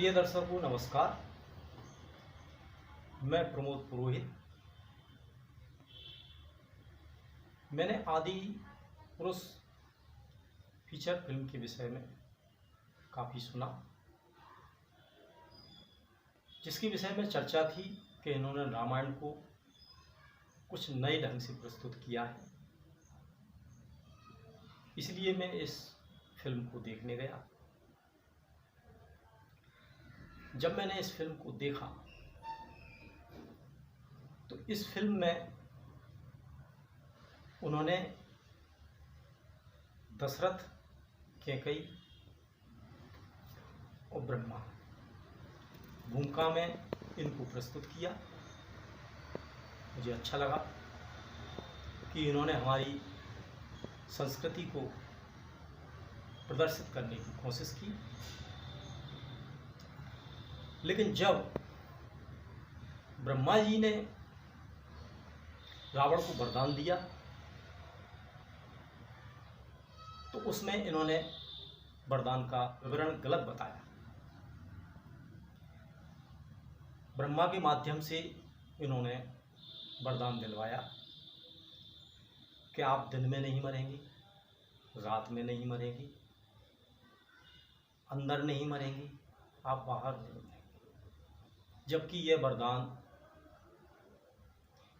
प्रिय दर्शकों नमस्कार। मैं प्रमोद पुरोहित। मैंने आदि पुरुष फीचर फिल्म के विषय में काफ़ी सुना, जिसके विषय में चर्चा थी कि इन्होंने रामायण को कुछ नए ढंग से प्रस्तुत किया है। इसलिए मैं इस फिल्म को देखने गया। जब मैंने इस फिल्म को देखा तो इस फिल्म में उन्होंने दशरथ, कैकेयी और ब्रह्मा भूमिका में इनको प्रस्तुत किया। मुझे अच्छा लगा कि इन्होंने हमारी संस्कृति को प्रदर्शित करने की कोशिश की। लेकिन जब ब्रह्मा जी ने रावण को वरदान दिया तो उसमें इन्होंने वरदान का विवरण गलत बताया। ब्रह्मा के माध्यम से इन्होंने वरदान दिलवाया कि आप दिन में नहीं मरेंगे, रात में नहीं मरेंगे, अंदर नहीं मरेंगे, आप बाहर नहीं मरेंगे। जबकि यह वरदान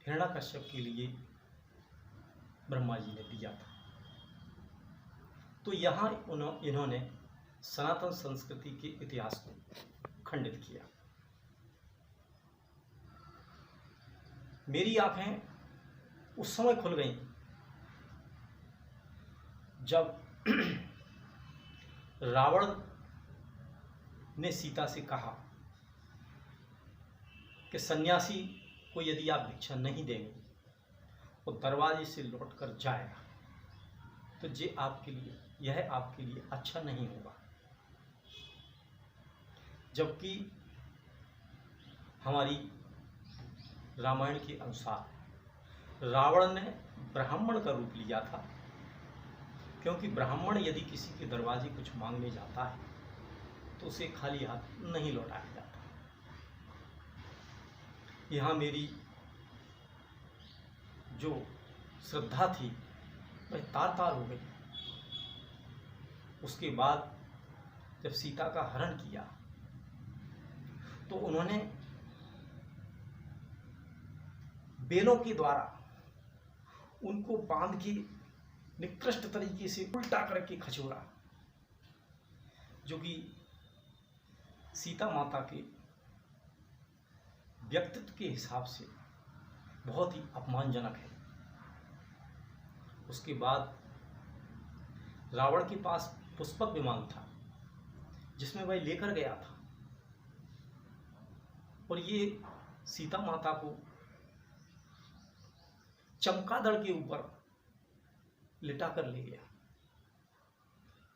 हिरण्यकश्यप के लिए ब्रह्मा जी ने दिया था। तो यहाँ इन्होंने सनातन संस्कृति के इतिहास को खंडित किया। मेरी आंखें उस समय खुल गईं जब रावण ने सीता से कहा कि सन्यासी को यदि आप भिक्षा नहीं देंगे वो दरवाजे से लौटकर जाएगा तो यह आपके लिए अच्छा नहीं होगा। जबकि हमारी रामायण के अनुसार रावण ने ब्राह्मण का रूप लिया था, क्योंकि ब्राह्मण यदि किसी के दरवाजे कुछ मांगने जाता है तो उसे खाली हाथ नहीं लौटाया जाता। यहाँ मेरी जो श्रद्धा थी वह तार हो गई। उसके बाद जब सीता का हरण किया तो उन्होंने बेलों के द्वारा उनको बांध के निकृष्ट तरीके से उल्टा करके खचोड़ा, जो कि सीता माता के व्यक्तित्व के हिसाब से बहुत ही अपमानजनक है। उसके बाद रावण के पास पुष्पक विमान था जिसमें वह लेकर गया था और ये सीता माता को चमगादड़ के ऊपर लिटा कर ले गया।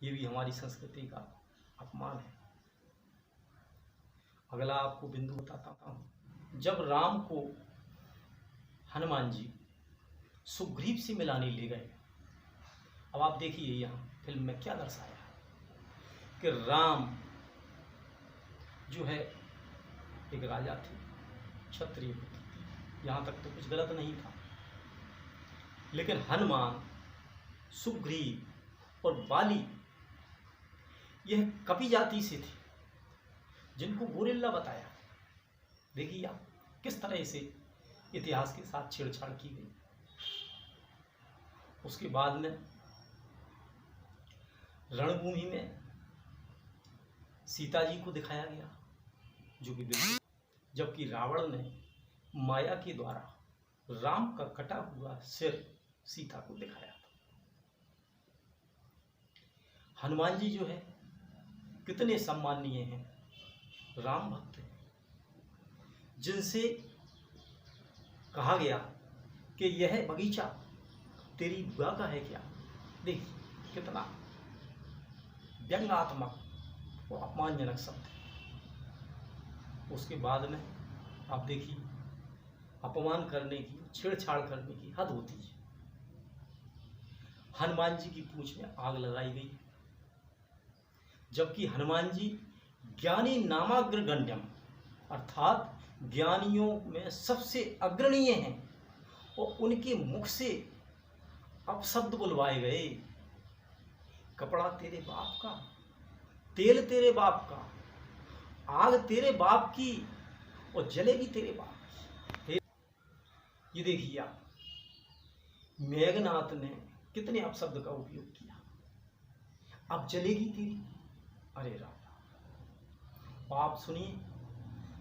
ये भी हमारी संस्कृति का अपमान है। अगला आपको बिंदु बताता हूं। जब राम को हनुमान जी सुग्रीव से मिलाने ले गए, अब आप देखिए यहाँ फिल्म में क्या दर्शाया कि राम जो है एक राजा थे, क्षत्रिय थे, यहाँ तक तो कुछ गलत नहीं था। लेकिन हनुमान, सुग्रीव और बाली यह कपि जाति से थे जिनको गोरिल्ला बताया। देखिए आप किस तरह से इतिहास के साथ छेड़छाड़ की गई। उसके बाद में रणभूमि में सीता जी को दिखाया गया, जो कि बिल्कुल, जबकि रावण ने माया के द्वारा राम का कटा हुआ सिर सीता को दिखाया था। हनुमान जी जो है कितने सम्माननीय हैं, राम भक्त हैं, जिनसे कहा गया कि यह बगीचा तेरी बुआ का है क्या। देखिए कितना व्यंग्यात्मक और अपमानजनक शब्द है। उसके बाद में आप देखिए अपमान करने की, छेड़छाड़ करने की हद होती है। हनुमान जी की पूंछ में आग लगाई गई, जबकि हनुमान जी ज्ञानी नामाग्रगण्यम, अर्थात ज्ञानियों में सबसे अग्रणीय हैं और उनके मुख से अपशब्द बुलवाए गए। कपड़ा तेरे बाप का, तेल तेरे बाप का, आग तेरे बाप की और जलेगी तेरे बाप की। ये देखिए आप, मेघनाथ ने कितने अपशब्द का उपयोग किया। अब जलेगी तेरी, अरे राम। आप सुनिए,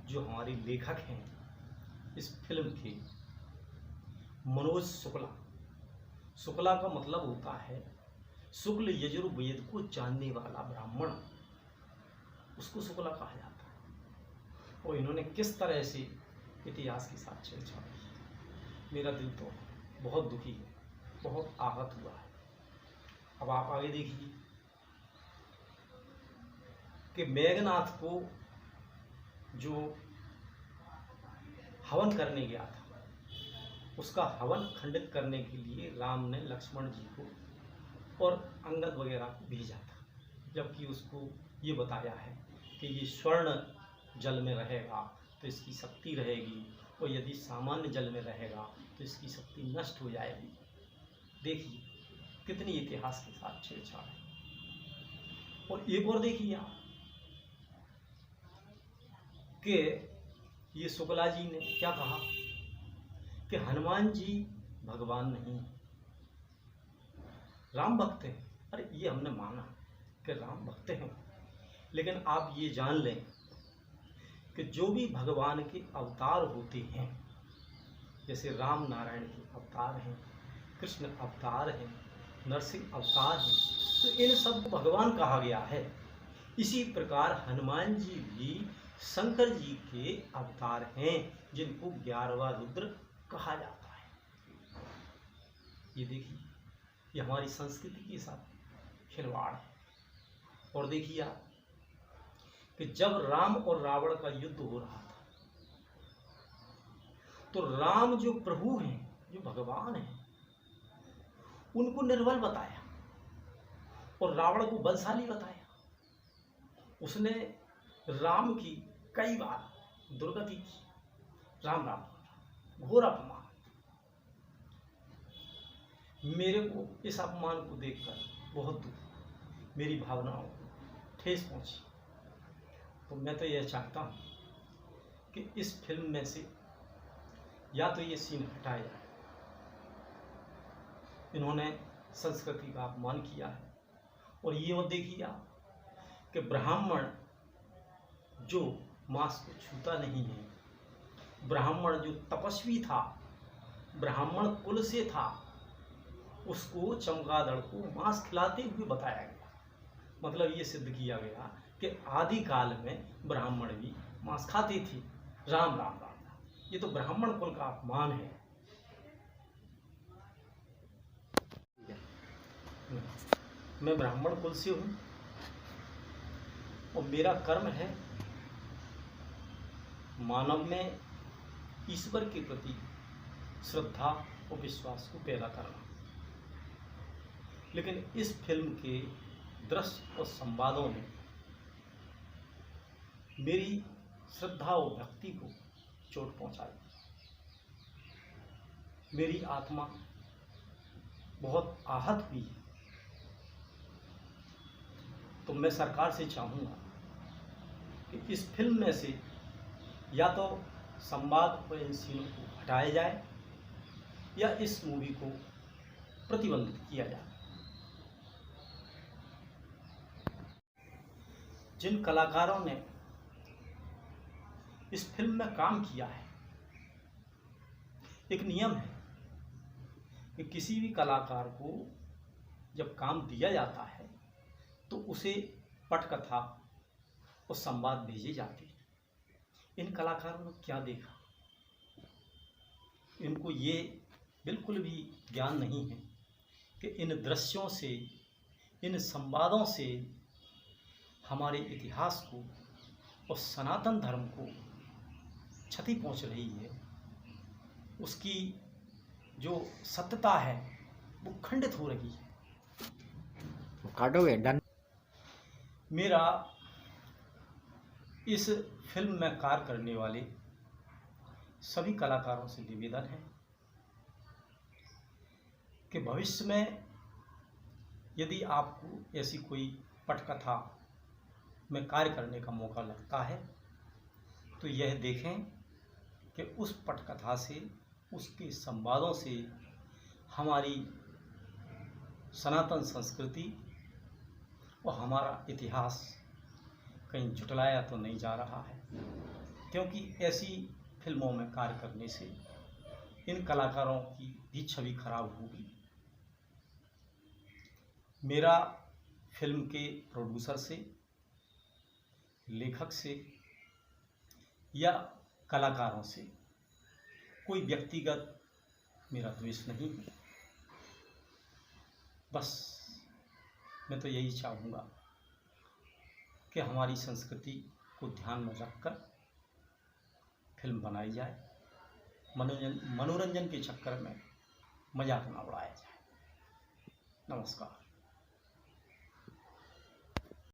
जो हमारे लेखक हैं इस फिल्म के, मनोज शुक्ला। शुक्ला का मतलब होता है शुक्ल यजुर्वेद को जानने वाला ब्राह्मण, उसको शुक्ला कहा जाता है। और इन्होंने किस तरह से इतिहास के साथ छेड़छाड़ की, मेरा दिल तो बहुत दुखी है, बहुत आहत हुआ है। अब आप आगे देखिए कि मेघनाथ को जो हवन करने गया था, उसका हवन खंडित करने के लिए राम ने लक्ष्मण जी को और अंगद वगैरह को भेजा था, जबकि उसको ये बताया है कि ये स्वर्ण जल में रहेगा तो इसकी शक्ति रहेगी, और यदि सामान्य जल में रहेगा तो इसकी शक्ति नष्ट हो जाएगी। देखिए कितनी इतिहास के साथ छेड़छाड़ है। और एक और देखिए आप कि ये शुक्ला जी ने क्या कहा कि हनुमान जी भगवान नहीं, राम भक्त हैं। अरे ये हमने माना कि राम भक्त हैं, लेकिन आप ये जान लें कि जो भी भगवान के अवतार होते हैं, जैसे राम नारायण के अवतार हैं, कृष्ण अवतार हैं, नरसिंह अवतार हैं, तो इन सब को भगवान कहा गया है। इसी प्रकार हनुमान जी भी शंकर जी के अवतार हैं, जिनको 11वां रुद्र कहा जाता है। ये देखिए, ये हमारी संस्कृति के साथ खिलवाड़ है। और देखिए आप कि जब राम और रावण का युद्ध हो रहा था, तो राम जो प्रभु हैं, जो भगवान हैं, उनको निर्बल बताया और रावण को बलशाली बताया। उसने राम की कई बार दुर्गति की। राम राम, घोर अपमान। मेरे को इस अपमान को देखकर बहुत दुख, मेरी भावनाओं को ठेस पहुंची। तो मैं तो यह चाहता हूं कि इस फिल्म में से या तो ये सीन हटाया जाए। इन्होंने संस्कृति का अपमान किया है। और ये और देखिए आप कि ब्राह्मण जो मांस को छूता नहीं है, ब्राह्मण जो तपस्वी था, ब्राह्मण कुल से था, उसको चमगादड़ को मांस खिलाते हुए बताया गया। मतलब ये सिद्ध किया गया कि आदि काल में ब्राह्मण भी मांस खाते थे। राम राम राम, ये तो ब्राह्मण कुल का अपमान है। मैं ब्राह्मण कुल से हूं और मेरा कर्म है मानव में ईश्वर के प्रति श्रद्धा और विश्वास को पैदा करना। लेकिन इस फिल्म के दृश्य और संवादों ने मेरी श्रद्धा और भक्ति को चोट पहुंचाई। मेरी आत्मा बहुत आहत हुई है। तो मैं सरकार से चाहूँगा कि इस फिल्म में से या तो संवाद और इन सीनों को हटाया जाए या इस मूवी को प्रतिबंधित किया जाए। जिन कलाकारों ने इस फिल्म में काम किया है, एक नियम है कि किसी भी कलाकार को जब काम दिया जाता है तो उसे पटकथा और संवाद भेजे जाते हैं। इन कलाकारों ने क्या देखा? इनको ये बिल्कुल भी ज्ञान नहीं है कि इन दृश्यों से, इन संवादों से हमारे इतिहास को और सनातन धर्म को क्षति पहुंच रही है। उसकी जो सत्यता है वो खंडित हो रही है। काटोगे डन। मेरा इस फिल्म में कार्य करने वाले सभी कलाकारों से निवेदन है कि भविष्य में यदि आपको ऐसी कोई पटकथा में कार्य करने का मौका लगता है तो यह देखें कि उस पटकथा से, उसके संवादों से हमारी सनातन संस्कृति और हमारा इतिहास कहीं झुटलाया तो नहीं जा रहा है, क्योंकि ऐसी फिल्मों में कार्य करने से इन कलाकारों की भी छवि खराब होगी। मेरा फिल्म के प्रोड्यूसर से, लेखक से या कलाकारों से कोई व्यक्तिगत मेरा द्वेष नहीं है। बस मैं तो यही चाहूँगा कि हमारी संस्कृति को ध्यान में रखकर फिल्म बनाई जाए, मनोरंजन के चक्कर में मजाक न उड़ाया जाए। नमस्कार।